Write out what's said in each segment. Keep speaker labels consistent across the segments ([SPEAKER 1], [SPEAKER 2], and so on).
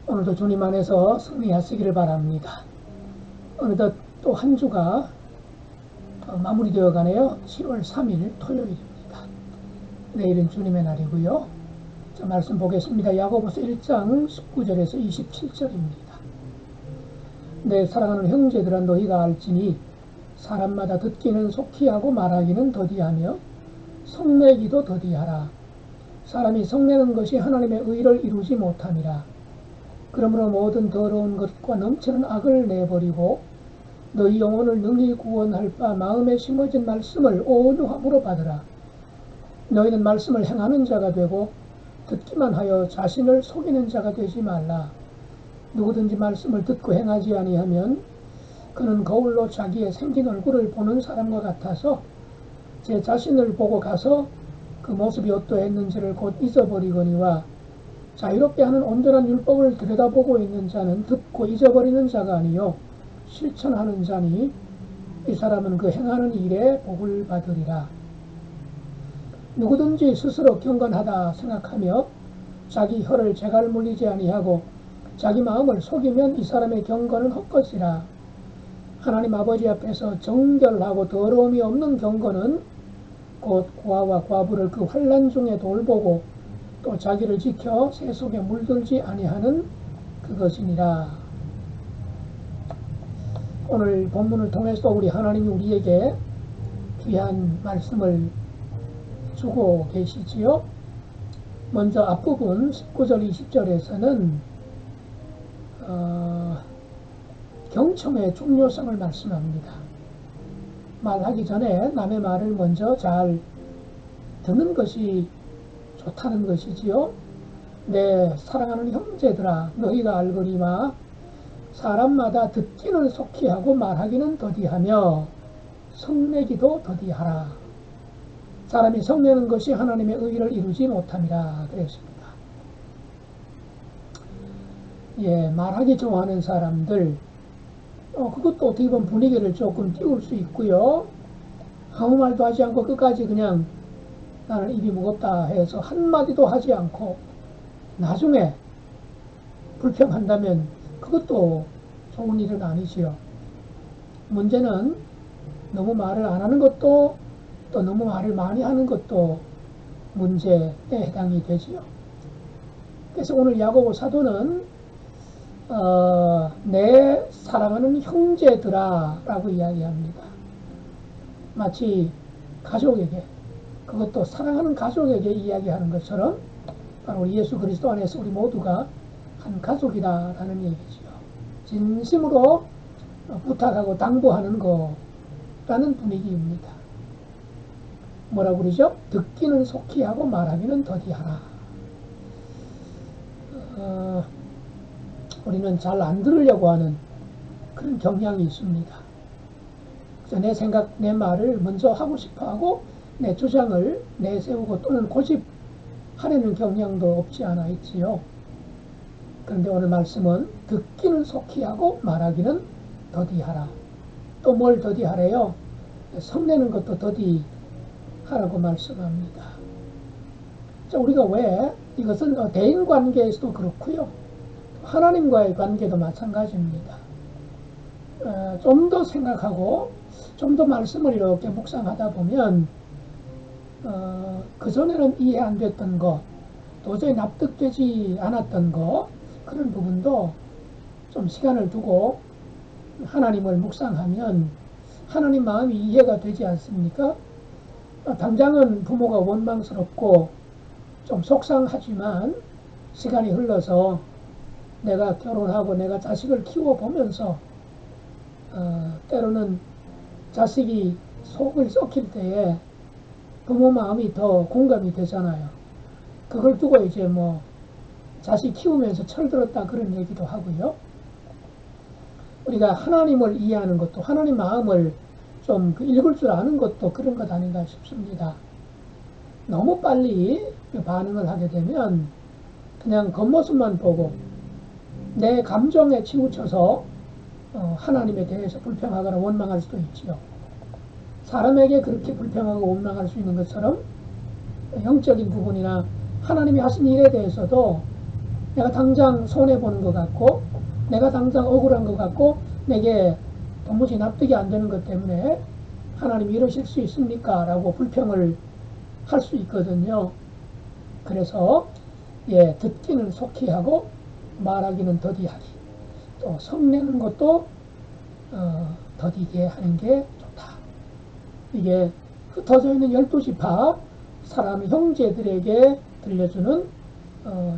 [SPEAKER 1] 오늘도 주님 안에서 승리하시기를 바랍니다. 어느덧 또 한 주가 마무리되어 가네요. 7월 3일 토요일입니다. 내일은 주님의 날이고요. 자, 말씀 보겠습니다. 야고보서 1장 19절에서 27절입니다. 내 사랑하는 형제들아, 너희가 알지니 사람마다 듣기는 속히 하고 말하기는 더디하며 성내기도 더디하라. 사람이 성내는 것이 하나님의 의를 이루지 못함이라. 그러므로 모든 더러운 것과 넘치는 악을 내버리고 너희 영혼을 능히 구원할 바 마음에 심어진 말씀을 온유함으로 받으라. 너희는 말씀을 행하는 자가 되고 듣기만 하여 자신을 속이는 자가 되지 말라. 누구든지 말씀을 듣고 행하지 아니하면 그는 거울로 자기의 생긴 얼굴을 보는 사람과 같아서 제 자신을 보고 가서 그 모습이 어떠했는지를 곧 잊어버리거니와 자유롭게 하는 온전한 율법을 들여다보고 있는 자는 듣고 잊어버리는 자가 아니요 실천하는 자니 이 사람은 그 행하는 일에 복을 받으리라. 누구든지 스스로 경건하다 생각하며 자기 혀를 재갈 물리지 아니하고 자기 마음을 속이면 이 사람의 경건은 헛것이라. 하나님 아버지 앞에서 정결하고 더러움이 없는 경건은 곧 고아와 과부를 그 환난 중에 돌보고 또 자기를 지켜 새 속에 물들지 아니하는 그것이니라. 오늘 본문을 통해서 우리 하나님이 우리에게 귀한 말씀을 주고 계시지요. 먼저 앞부분 19절 20절에서는 경청의 중요성을 말씀합니다. 말하기 전에 남의 말을 먼저 잘 듣는 것이 좋다는 것이지요. 내 사랑하는 형제들아, 너희가 알거니와 사람마다 듣기는 속히 하고 말하기는 더디하며 성내기도 더디하라. 사람이 성내는 것이 하나님의 의를 이루지 못함이라 그랬습니다. 예, 말하기 좋아하는 사람들, 그것도 어떻게 보면 분위기를 조금 띄울 수 있고요. 아무 말도 하지 않고 끝까지 그냥 나는 입이 무겁다 해서 한마디도 하지 않고 나중에 불평한다면 그것도 좋은 일은 아니지요. 문제는 너무 말을 안 하는 것도 또 너무 말을 많이 하는 것도 문제에 해당이 되지요. 그래서 오늘 야고보 사도는 내 사랑하는 형제들아 라고 이야기합니다. 마치 가족에게, 그것도 사랑하는 가족에게 이야기하는 것처럼 바로 우리 예수 그리스도 안에서 우리 모두가 한 가족이다라는 얘기지요. 진심으로 부탁하고 당부하는 거라는 분위기입니다. 뭐라고 그러죠? 듣기는 속히 하고 말하기는 더디하라. 우리는 잘 안 들으려고 하는 그런 경향이 있습니다. 그래서 내 생각, 내 말을 먼저 하고 싶어 하고 내 주장을 내세우고 또는 고집하려는 경향도 없지 않아 있지요. 그런데 오늘 말씀은 듣기는 속히 하고 말하기는 더디하라. 또 뭘 더디하래요? 성내는 것도 더디하라고 말씀합니다. 자, 우리가 왜 이것은 대인관계에서도 그렇고요. 하나님과의 관계도 마찬가지입니다. 좀 더 생각하고 좀 더 말씀을 이렇게 묵상하다 보면 그전에는 이해 안 됐던 거, 도저히 납득되지 않았던 거, 그런 부분도 좀 시간을 두고 하나님을 묵상하면 하나님 마음이 이해가 되지 않습니까? 당장은 부모가 원망스럽고 좀 속상하지만 시간이 흘러서 내가 결혼하고 내가 자식을 키워보면서 때로는 자식이 속을 썩힐 때에 부모 마음이 더 공감이 되잖아요. 그걸 두고 이제 뭐 자식 키우면서 철들었다 그런 얘기도 하고요. 우리가 하나님을 이해하는 것도 하나님 마음을 좀 읽을 줄 아는 것도 그런 것 아닌가 싶습니다. 너무 빨리 반응을 하게 되면 그냥 겉모습만 보고 내 감정에 치우쳐서 하나님에 대해서 불평하거나 원망할 수도 있지요. 사람에게 그렇게 불평하고 원망할 수 있는 것처럼 영적인 부분이나 하나님이 하신 일에 대해서도 내가 당장 손해보는 것 같고 내가 당장 억울한 것 같고 내게 도무지 납득이 안 되는 것 때문에 하나님 이러실 수 있습니까? 라고 불평을 할 수 있거든요. 그래서 듣기는 속히 하고 말하기는 더디하리. 또 성내는 것도 더디게 하는 게 좋다. 이게 흩어져 있는 12지파 사람 형제들에게 들려주는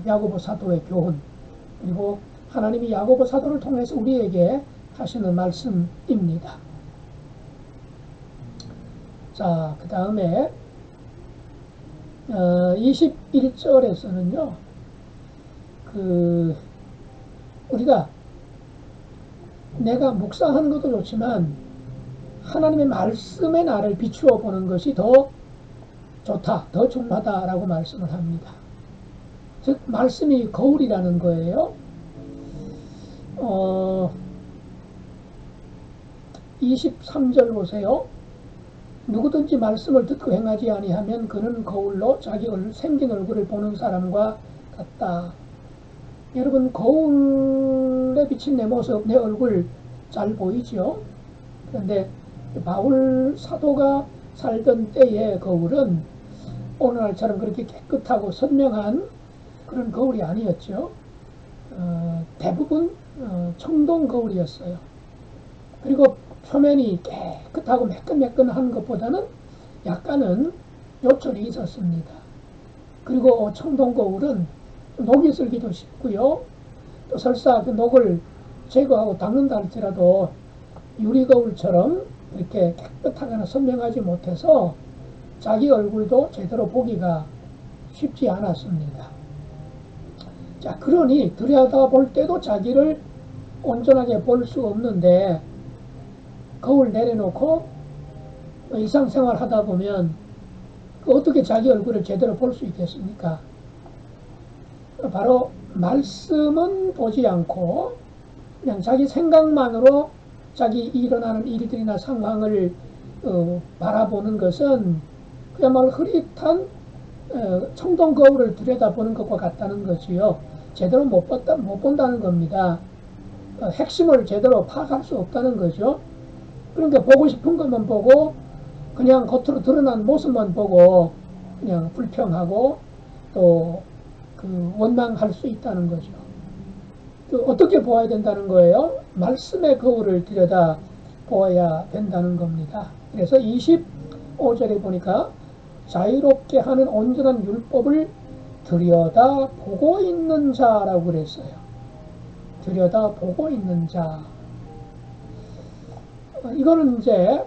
[SPEAKER 1] 야고보 사도의 교훈, 그리고 하나님이 야고보 사도를 통해서 우리에게 하시는 말씀입니다. 자, 그 다음에 21절에서는요, 우리가 내가 묵상하는 것도 좋지만 하나님의 말씀에 나를 비추어 보는 것이 더 좋다, 더 중요하다라고 말씀을 합니다. 즉 말씀이 거울이라는 거예요. 23절 보세요. 누구든지 말씀을 듣고 행하지 아니하면 그는 거울로 자기 생긴 얼굴을 보는 사람과 같다. 여러분, 거울에 비친 내 모습, 내 얼굴 잘 보이죠? 그런데 바울 사도가 살던 때의 거울은 오늘날처럼 그렇게 깨끗하고 선명한 그런 거울이 아니었죠. 대부분 청동 거울이었어요. 그리고 표면이 깨끗하고 매끈매끈한 것보다는 약간은 요철이 있었습니다. 그리고 청동 거울은 녹이 슬기도 쉽고요. 또 설사 그 녹을 제거하고 닦는다 할지라도 유리 거울처럼 이렇게 깨끗하거나 선명하지 못해서 자기 얼굴도 제대로 보기가 쉽지 않았습니다. 자, 그러니 들여다볼 때도 자기를 온전하게 볼 수 없는데 거울 내려놓고 일상생활 하다 보면 어떻게 자기 얼굴을 제대로 볼 수 있겠습니까? 바로 말씀은 보지 않고 그냥 자기 생각만으로 자기 일어나는 일들이나 상황을 바라보는 것은 그야말로 흐릿한 청동 거울을 들여다보는 것과 같다는 것이요. 제대로 못 본다는 겁니다. 핵심을 제대로 파악할 수 없다는 거죠. 그러니까 보고 싶은 것만 보고 그냥 겉으로 드러난 모습만 보고 그냥 불평하고 또 원망할 수 있다는 거죠. 또 어떻게 보아야 된다는 거예요? 말씀의 거울을 들여다 보아야 된다는 겁니다. 그래서 25절에 보니까 자유롭게 하는 온전한 율법을 들여다 보고 있는 자라고 그랬어요. 들여다 보고 있는 자. 이거는 이제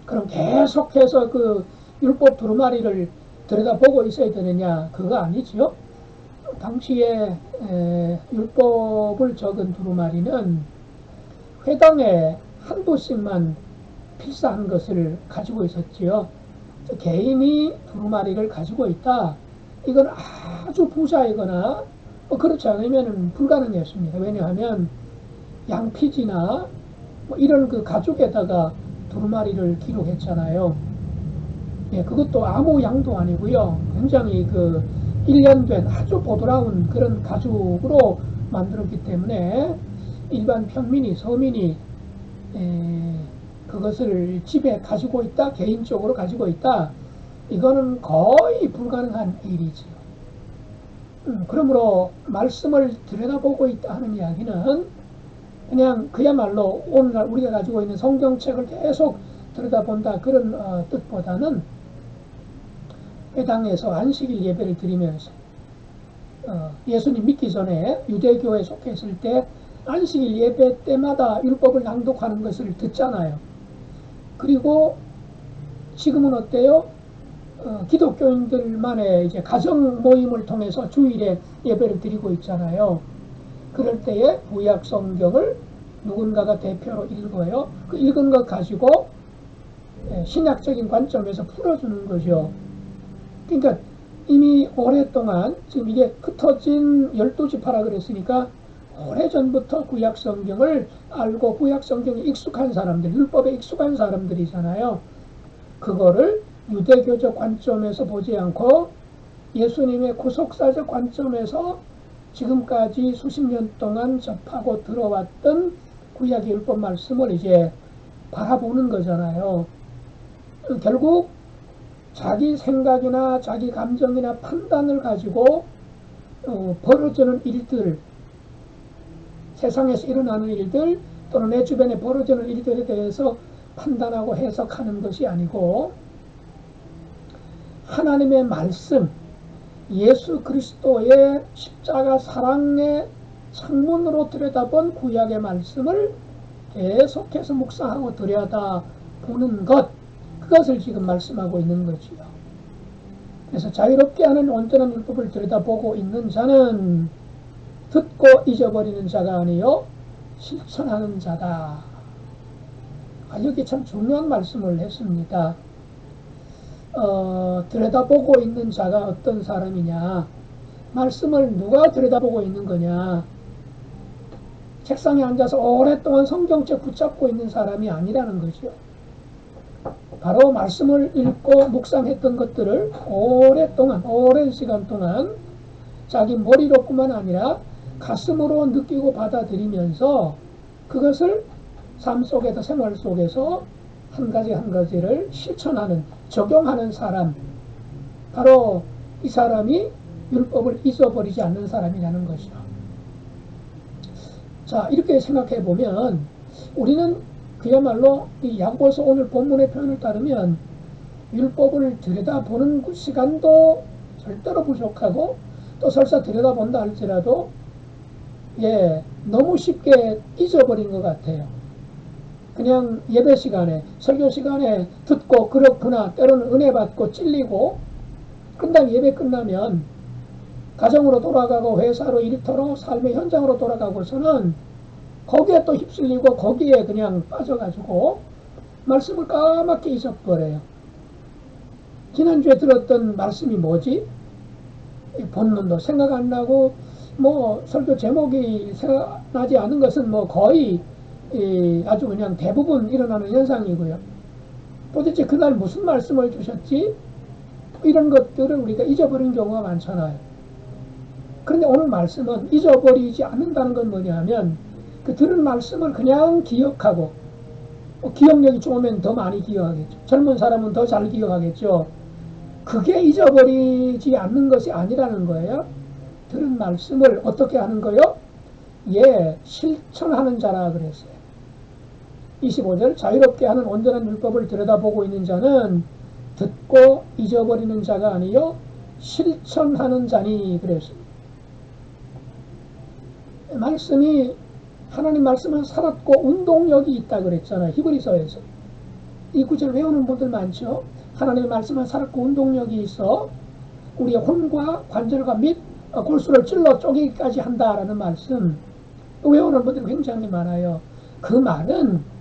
[SPEAKER 1] 그럼 계속해서 그 율법 두루마리를 들여다보고 있어야 되느냐? 그거 아니죠. 당시에 율법을 적은 두루마리는 회당에 한 부씩만 필사한 것을 가지고 있었지요. 개인이 두루마리를 가지고 있다. 이건 아주 부자이거나 그렇지 않으면 불가능했습니다. 왜냐하면 양피지나 이런 그 가죽에다가 두루마리를 기록했잖아요. 그것도 아무 양도 아니고요. 굉장히 그 일련된 아주 보드라운 그런 가죽으로 만들었기 때문에 일반 평민이, 서민이 그것을 집에 가지고 있다, 개인적으로 가지고 있다, 이거는 거의 불가능한 일이지요. 그러므로 말씀을 들여다보고 있다 하는 이야기는 그냥 그야말로 오늘날 우리가 가지고 있는 성경책을 계속 들여다본다 그런 뜻보다는 회당에서 안식일 예배를 드리면서 예수님 믿기 전에 유대교에 속했을 때 안식일 예배 때마다 율법을 낭독하는 것을 듣잖아요. 그리고 지금은 어때요? 기독교인들만의 이제 가정 모임을 통해서 주일에 예배를 드리고 있잖아요. 그럴 때에 구약 성경을 누군가가 대표로 읽어요. 그 읽은 것 가지고 신약적인 관점에서 풀어주는 거죠. 그러니까 이미 오랫동안 지금 이게 흩어진 12지파라 그랬으니까 오래전부터 구약 성경을 알고 구약 성경에 익숙한 사람들, 율법에 익숙한 사람들이잖아요. 그거를 유대교적 관점에서 보지 않고 예수님의 구속사적 관점에서 지금까지 수십 년 동안 접하고 들어왔던 구약의 율법 말씀을 이제 바라보는 거잖아요. 결국 자기 생각이나 자기 감정이나 판단을 가지고 벌어지는 일들, 세상에서 일어나는 일들 또는 내 주변에 벌어지는 일들에 대해서 판단하고 해석하는 것이 아니고 하나님의 말씀, 예수 그리스도의 십자가 사랑의 창문으로 들여다본 구약의 말씀을 계속해서 묵상하고 들여다보는 것, 그것을 지금 말씀하고 있는 거지요. 그래서 자유롭게 하는 온전한 율법을 들여다보고 있는 자는 듣고 잊어버리는 자가 아니요 실천하는 자다. 여기 참 중요한 말씀을 했습니다. 들여다보고 있는 자가 어떤 사람이냐, 말씀을 누가 들여다보고 있는 거냐, 책상에 앉아서 오랫동안 성경책 붙잡고 있는 사람이 아니라는 거죠. 바로 말씀을 읽고 묵상했던 것들을 오랫동안, 오랜 시간 동안 자기 머리로뿐만 아니라 가슴으로 느끼고 받아들이면서 그것을 삶 속에서, 생활 속에서 한 가지 한 가지를 실천하는, 적용하는 사람, 바로 이 사람이 율법을 잊어버리지 않는 사람이라는 것이죠. 자, 이렇게 생각해 보면 우리는 그야말로 이 야고보서 오늘 본문의 표현을 따르면 율법을 들여다보는 시간도 절대로 부족하고, 또 설사 들여다본다 할지라도 너무 쉽게 잊어버린 것 같아요. 그냥 예배 시간에, 설교 시간에 듣고 그렇구나, 때로는 은혜 받고 찔리고, 끝난 예배 끝나면 가정으로 돌아가고 회사로, 일터로, 삶의 현장으로 돌아가고서는 거기에 또 휩쓸리고 거기에 그냥 빠져가지고 말씀을 까맣게 잊어버려요. 지난주에 들었던 말씀이 뭐지? 본문도 생각 안 나고, 설교 제목이 생각나지 않은 것은 거의 아주 그냥 대부분 일어나는 현상이고요. 도대체 그날 무슨 말씀을 주셨지? 이런 것들을 우리가 잊어버린 경우가 많잖아요. 그런데 오늘 말씀은 잊어버리지 않는다는 건 뭐냐면, 그 들은 말씀을 그냥 기억하고, 기억력이 좋으면 더 많이 기억하겠죠. 젊은 사람은 더 잘 기억하겠죠. 그게 잊어버리지 않는 것이 아니라는 거예요. 들은 말씀을 어떻게 하는 거요? 실천하는 자라 그랬어요. 25절, 자유롭게 하는 온전한 율법을 들여다보고 있는 자는 듣고 잊어버리는 자가 아니요 실천하는 자니 그랬습니다. 말씀이, 하나님 말씀은 살았고 운동력이 있다 그랬잖아요. 히브리서에서. 이 구절 외우는 분들 많죠. 하나님의 말씀은 살았고 운동력이 있어 우리의 혼과 관절과 및 골수를 찔러 쪼개기까지 한다라는 말씀 외우는 분들이 굉장히 많아요. 그 말은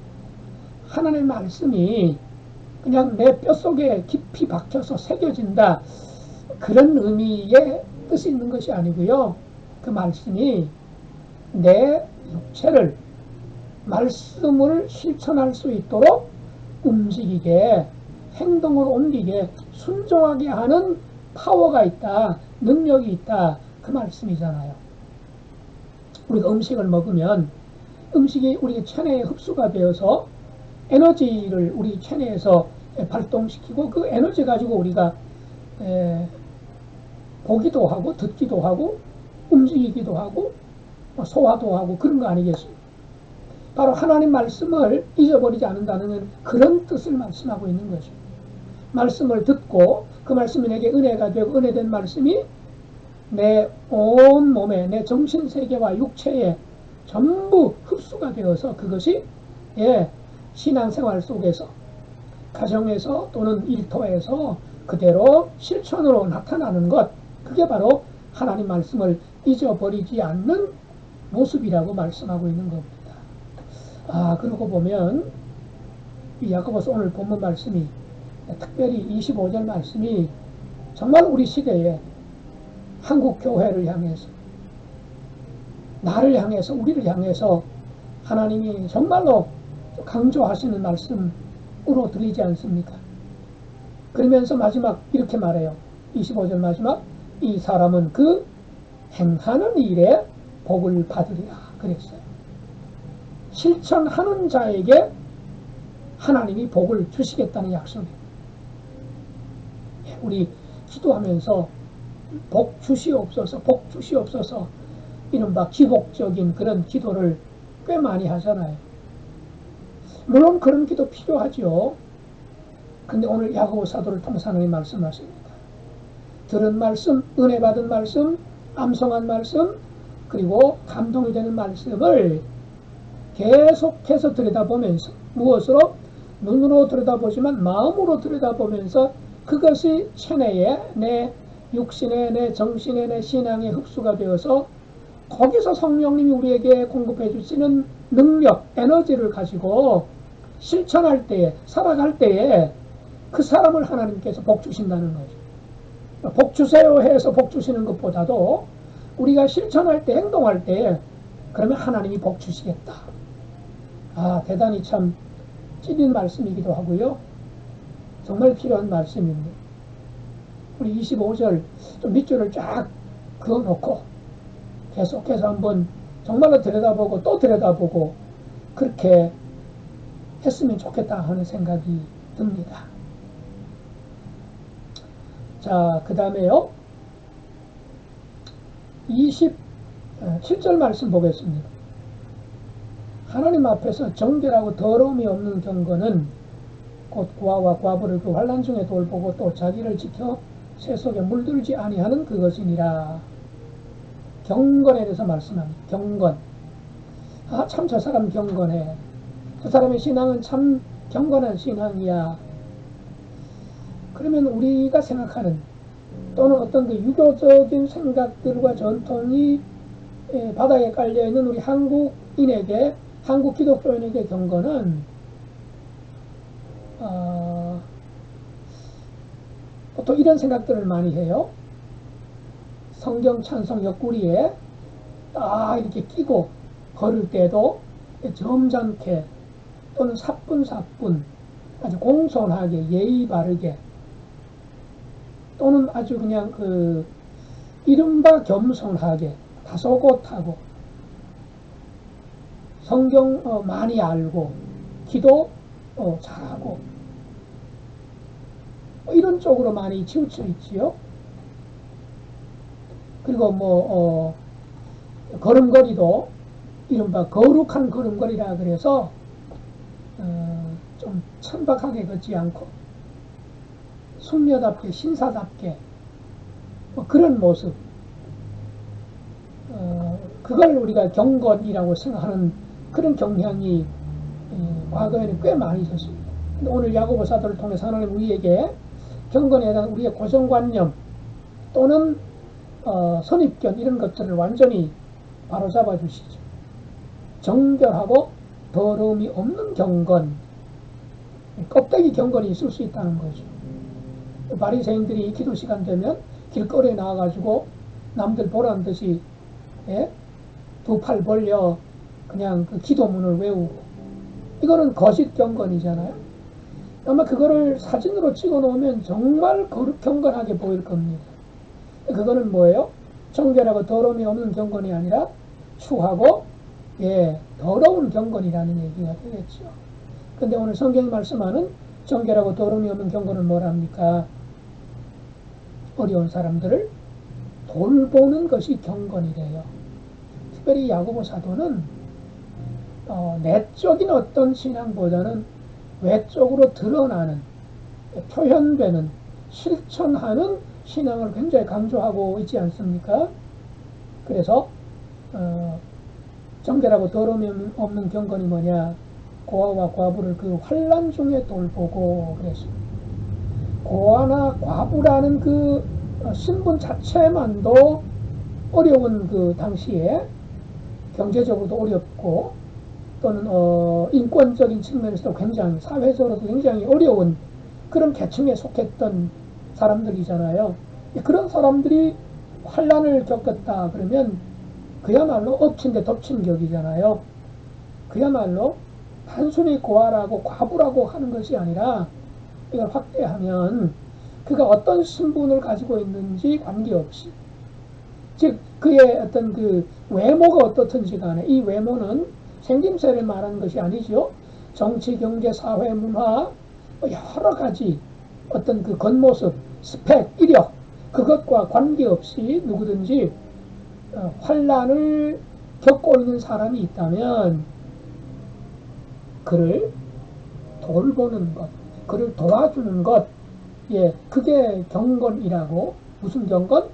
[SPEAKER 1] 하나님의 말씀이 그냥 내 뼛속에 깊이 박혀서 새겨진다, 그런 의미의 뜻이 있는 것이 아니고요. 그 말씀이 내 육체를 말씀을 실천할 수 있도록 움직이게, 행동으로 옮기게, 순종하게 하는 파워가 있다, 능력이 있다, 그 말씀이잖아요. 우리가 음식을 먹으면 음식이 우리 체내에 흡수가 되어서 에너지를 우리 체내에서 발동시키고, 그 에너지 가지고 우리가 보기도 하고 듣기도 하고 움직이기도 하고 소화도 하고 그런 거 아니겠습니까? 바로 하나님 말씀을 잊어버리지 않는다는 그런 뜻을 말씀하고 있는 거죠. 말씀을 듣고 그 말씀이 내게 은혜가 되고, 은혜된 말씀이 내 온 몸에, 내 정신세계와 육체에 전부 흡수가 되어서 그것이 신앙생활 속에서, 가정에서 또는 일터에서 그대로 실천으로 나타나는 것, 그게 바로 하나님 말씀을 잊어버리지 않는 모습이라고 말씀하고 있는 겁니다. 그러고 보면 이 야고보서 오늘 본문 말씀이, 특별히 25절 말씀이 정말 우리 시대에 한국 교회를 향해서, 나를 향해서, 우리를 향해서 하나님이 정말로 강조하시는 말씀으로 들리지 않습니까? 그러면서 마지막 이렇게 말해요. 25절 마지막, 이 사람은 그 행하는 일에 복을 받으리라 그랬어요. 실천하는 자에게 하나님이 복을 주시겠다는 약속이에요. 우리 기도하면서 복 주시옵소서, 복 주시옵소서, 이른바 기복적인 그런 기도를 꽤 많이 하잖아요. 물론 그런 기도 필요하죠. 근데 오늘 야고보 사도를 통해서 하나님 말씀하십니다. 들은 말씀, 은혜 받은 말씀, 암송한 말씀, 그리고 감동이 되는 말씀을 계속해서 들여다보면서, 무엇으로? 눈으로 들여다보지만 마음으로 들여다보면서 그것이 체내에, 내 육신에, 내 정신에, 내 신앙에 흡수가 되어서 거기서 성령님이 우리에게 공급해 주시는 능력, 에너지를 가지고 실천할 때에, 살아갈 때에 그 사람을 하나님께서 복 주신다는 거죠. 복 주세요 해서 복 주시는 것보다도 우리가 실천할 때, 행동할 때 그러면 하나님이 복 주시겠다. 아, 대단히 참 찔린 말씀이기도 하고요. 정말 필요한 말씀입니다. 우리 25절 좀 밑줄을 쫙 그어놓고 계속해서 한번 정말로 들여다보고 또 들여다보고 그렇게 했으면 좋겠다 하는 생각이 듭니다. 자, 그 다음에요. 27절 말씀 보겠습니다. 하나님 앞에서 정결하고 더러움이 없는 경건은 곧 고아와 과부를 그 환난 중에 돌보고 또 자기를 지켜 새 속에 물들지 아니하는 그것이니라. 경건에 대해서 말씀합니다. 경건. 아, 참 저 사람 경건해. 저 사람의 신앙은 참 경건한 신앙이야. 그러면 우리가 생각하는 또는 어떤 그 유교적인 생각들과 전통이 바닥에 깔려있는 우리 한국인에게, 한국 기독교인에게 경건은 보통 이런 생각들을 많이 해요. 성경 찬송 옆구리에 딱 이렇게 끼고 걸을 때도 점잖게 또는 사뿐사뿐 아주 공손하게 예의 바르게 또는 아주 그냥 그 이른바 겸손하게 다소곳하고 성경 많이 알고 기도 잘하고 이런 쪽으로 많이 치우쳐 있지요. 그리고 걸음걸이도 이른바 거룩한 걸음걸이라 그래서 좀 천박하게 걷지 않고 숙녀답게 신사답게 그런 모습, 그걸 우리가 경건이라고 생각하는 그런 경향이 과거에는 꽤 많이 있었습니다. 근데 오늘 야고보 사도를 통해서 하나님 우리에게 경건에 대한 우리의 고정관념 또는 선입견 이런 것들을 완전히 바로잡아 주시죠. 정결하고 더러움이 없는 경건, 껍데기 경건이 있을 수 있다는 거죠. 바리새인들이 기도 시간 되면 길거리에 나와가지고 남들 보란 듯이 두 팔 벌려 그냥 그 기도문을 외우고, 이거는 거짓 경건이잖아요. 아마 그거를 사진으로 찍어 놓으면 정말 경건하게 보일 겁니다. 그거는 뭐예요? 정결하고 더러움이 없는 경건이 아니라 추하고 더러운 경건이라는 얘기가 되겠죠. 근데 오늘 성경이 말씀하는 정결하고 더러움이 없는 경건은 뭐랍니까? 어려운 사람들을 돌보는 것이 경건이래요. 특별히 야고보 사도는 내적인 어떤 신앙보다는 외적으로 드러나는, 표현되는, 실천하는 신앙을 굉장히 강조하고 있지 않습니까? 그래서 정결하고 더러움이 없는 경건이 뭐냐? 고아와 과부를 그 환난 중에 돌보고 그랬습니다. 고아나 과부라는 그 신분 자체만도 어려운 그 당시에 경제적으로도 어렵고 또는 인권적인 측면에서도 굉장히, 사회적으로도 굉장히 어려운 그런 계층에 속했던 사람들이잖아요. 그런 사람들이 환난을 겪었다 그러면 그야말로 엎친 데 덮친 격이잖아요. 그야말로 단순히 고아라고 과부라고 하는 것이 아니라 이걸 확대하면 그가 어떤 신분을 가지고 있는지 관계없이, 즉 그의 어떤 그 외모가 어떻든지 간에 이 외모는 생김새를 말하는 것이 아니죠. 정치, 경제, 사회, 문화 여러 가지 어떤 그 겉모습, 스펙, 이력 그것과 관계없이 누구든지 환난을 겪고 있는 사람이 있다면 그를 돌보는 것, 그를 도와주는 것, 예, 그게 경건이라고. 무슨 경건?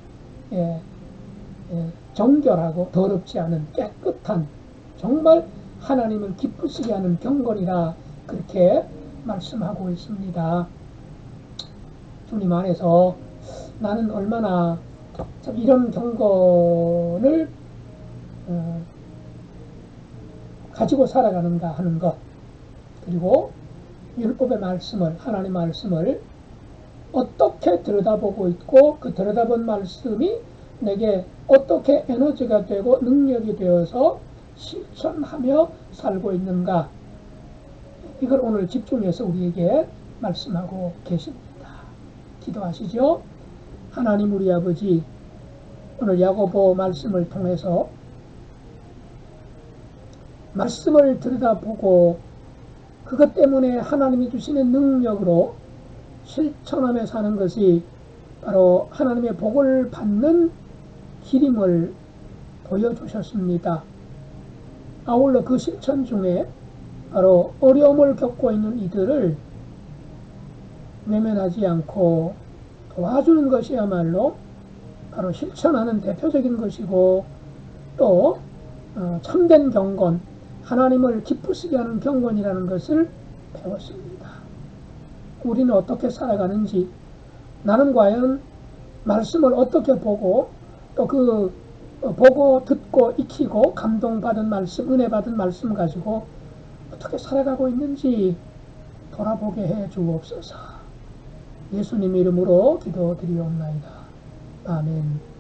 [SPEAKER 1] 예, 정결하고 더럽지 않은 깨끗한 정말 하나님을 기쁘시게 하는 경건이라 그렇게 말씀하고 있습니다. 주님 안에서 나는 얼마나 참 이런 경건을 가지고 살아가는가 하는 것, 그리고 율법의 말씀을, 하나님 말씀을 어떻게 들여다보고 있고 그 들여다본 말씀이 내게 어떻게 에너지가 되고 능력이 되어서 실천하며 살고 있는가, 이걸 오늘 집중해서 우리에게 말씀하고 계십니다. 기도하시죠. 하나님 우리 아버지, 오늘 야고보 말씀을 통해서 말씀을 들여다보고 그것 때문에 하나님이 주시는 능력으로 실천하며 사는 것이 바로 하나님의 복을 받는 길임을 보여주셨습니다. 아울러 그 실천 중에 바로 어려움을 겪고 있는 이들을 외면하지 않고 도와주는 것이야말로 바로 실천하는 대표적인 것이고, 또 참된 경건, 하나님을 기쁘시게 하는 경건이라는 것을 배웠습니다. 우리는 어떻게 살아가는지, 나는 과연 말씀을 어떻게 보고 또 그 보고 듣고 익히고 감동받은 말씀, 은혜 받은 말씀 가지고 어떻게 살아가고 있는지 돌아보게 해 주옵소서. 예수님 이름으로 기도드리옵나이다. 아멘.